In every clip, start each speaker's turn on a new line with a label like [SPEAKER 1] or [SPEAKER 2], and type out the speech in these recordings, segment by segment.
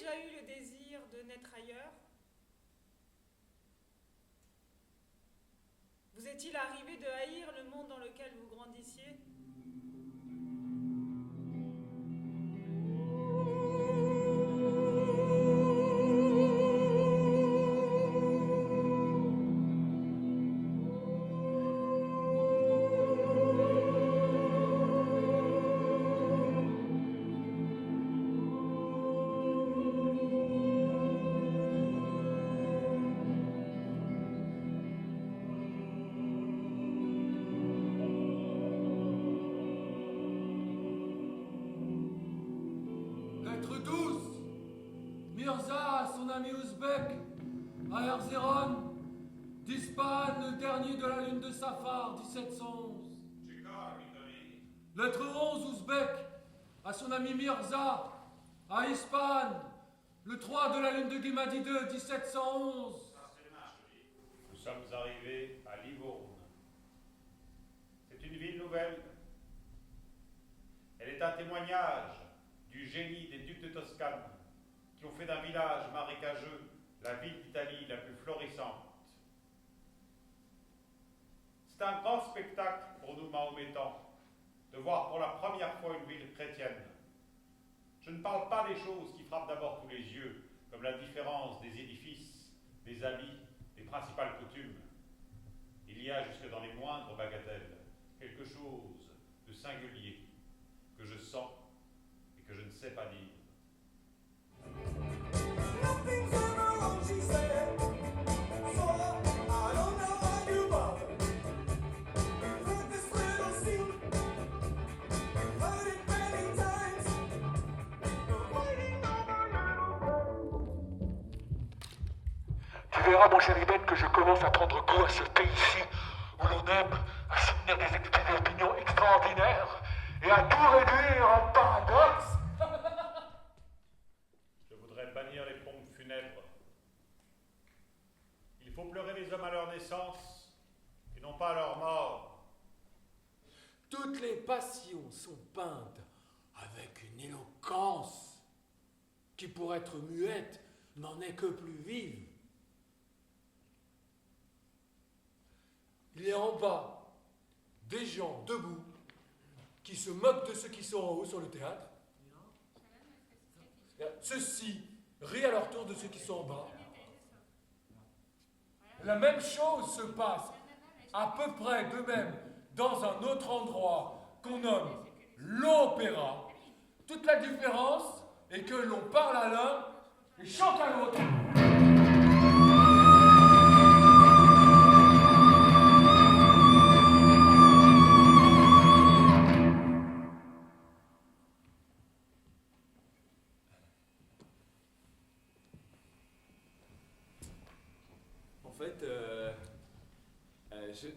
[SPEAKER 1] déjà eu le désir de naître ailleurs? Vous est-il arrivé de haïr le monde dans lequel vous grandissiez?
[SPEAKER 2] Lettre 12. Mirza à son ami ouzbek, à Erzeron, d'Ispahan, le dernier de la lune de Safar, 1711. Lettre 11, ouzbek, à son ami Mirza, à Ispahan, le 3 de la lune de Guimadi 2, 1711.
[SPEAKER 3] Nous sommes arrivés à Livourne. C'est une ville nouvelle. Elle est un témoignage du génie des ducs de Toscane qui ont fait d'un village marécageux la ville d'Italie la plus florissante. C'est un grand spectacle pour nous mahométans de voir pour la première fois une ville chrétienne. Je ne parle pas des choses qui frappent d'abord tous les yeux, comme la différence des édifices, des habits, des principales coutumes. Il y a jusque dans les moindres bagatelles quelque chose de singulier que je sens et que je ne sais pas dire.
[SPEAKER 4] Tu verras, mon cher Ibn, que je commence à prendre goût à ce pays-ci, où l'on aime à soutenir des extraits d'opinion extraordinaires et à tout réduire en paradoxe.
[SPEAKER 3] Je voudrais bannir les pompes funèbres. Il faut pleurer les hommes à leur naissance et non pas à leur mort.
[SPEAKER 2] Toutes les passions sont peintes avec une éloquence qui, pour être muette, n'en est que plus vive. Il y a en bas des gens debout qui se moquent de ceux qui sont en haut sur le théâtre. Ceux-ci rient à leur tour de ceux qui sont en bas. La même chose se passe à peu près de même dans un autre endroit qu'on nomme l'opéra. Toute la différence est que l'on parle à l'un et chante à l'autre.
[SPEAKER 5] En fait,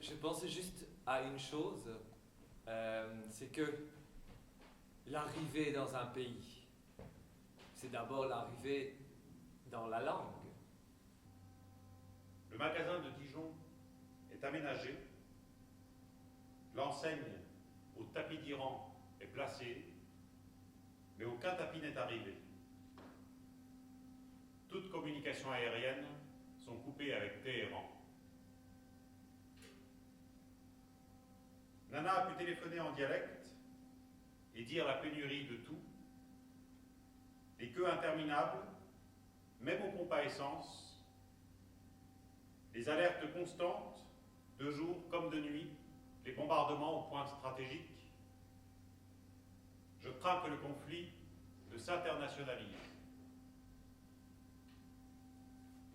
[SPEAKER 5] je pensais juste à une chose, c'est que l'arrivée dans un pays, c'est d'abord l'arrivée dans la langue.
[SPEAKER 3] Le magasin de Dijon est aménagé. L'enseigne au tapis d'Iran est placée, mais aucun tapis n'est arrivé. Toutes communications aériennes sont coupées avec Téhéran. Nana a pu téléphoner en dialecte et dire la pénurie de tout, les queues interminables, même aux pompes à essence, les alertes constantes, de jour comme de nuit, les bombardements aux points stratégiques. Je crains que le conflit ne s'internationalise.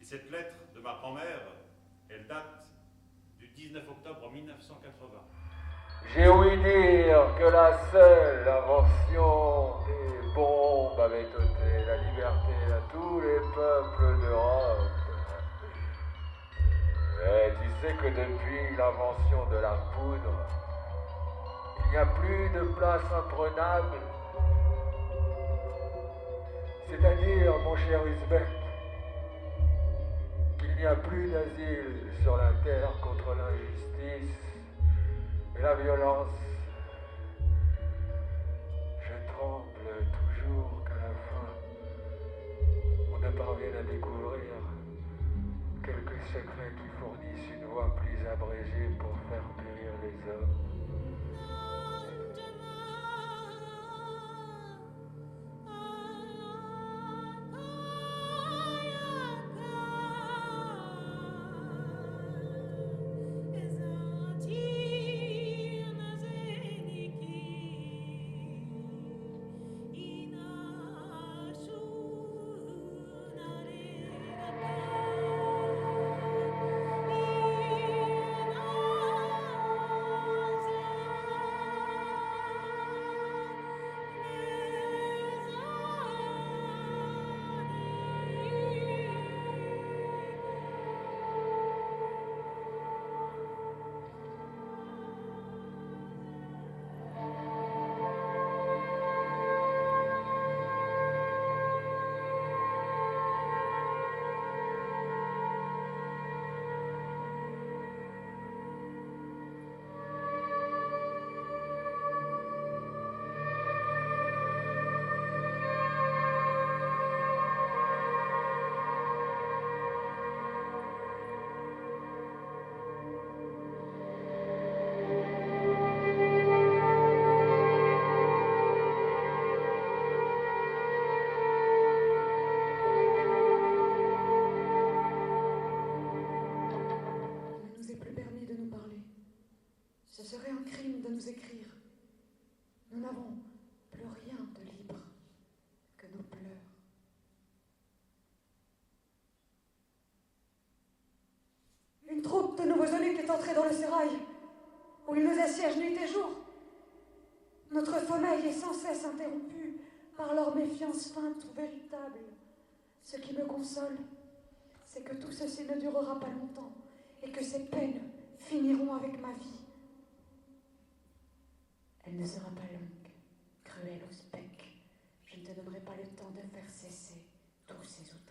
[SPEAKER 3] Et cette lettre de ma grand-mère, elle date du 19 octobre 1980.
[SPEAKER 4] J'ai ouï dire que la seule invention des bombes avait ôté la liberté à tous les peuples d'Europe. Et tu sais que depuis l'invention de la poudre, il n'y a plus de place imprenable. C'est-à-dire, mon cher Uzbek, qu'il n'y a plus d'asile sur la terre contre l'injustice et la violence. Je tremble toujours qu'à la fin, parviennent à découvrir quelques secrets qui fournissent une voie plus abrégée pour faire périr les hommes.
[SPEAKER 6] Ce serait un crime de nous écrire. Nous n'avons plus rien de libre que nos pleurs. Une troupe de nouveaux eunuques est entrée dans le sérail, où ils nous assiègent nuit et jour. Notre sommeil est sans cesse interrompu par leur méfiance feinte ou véritable. Ce qui me console, c'est que tout ceci ne durera pas longtemps et que ces peines finiront avec ma vie. Elle ne sera pas longue, cruelle au spectre. Je ne te donnerai pas le temps de faire cesser tous ces outils.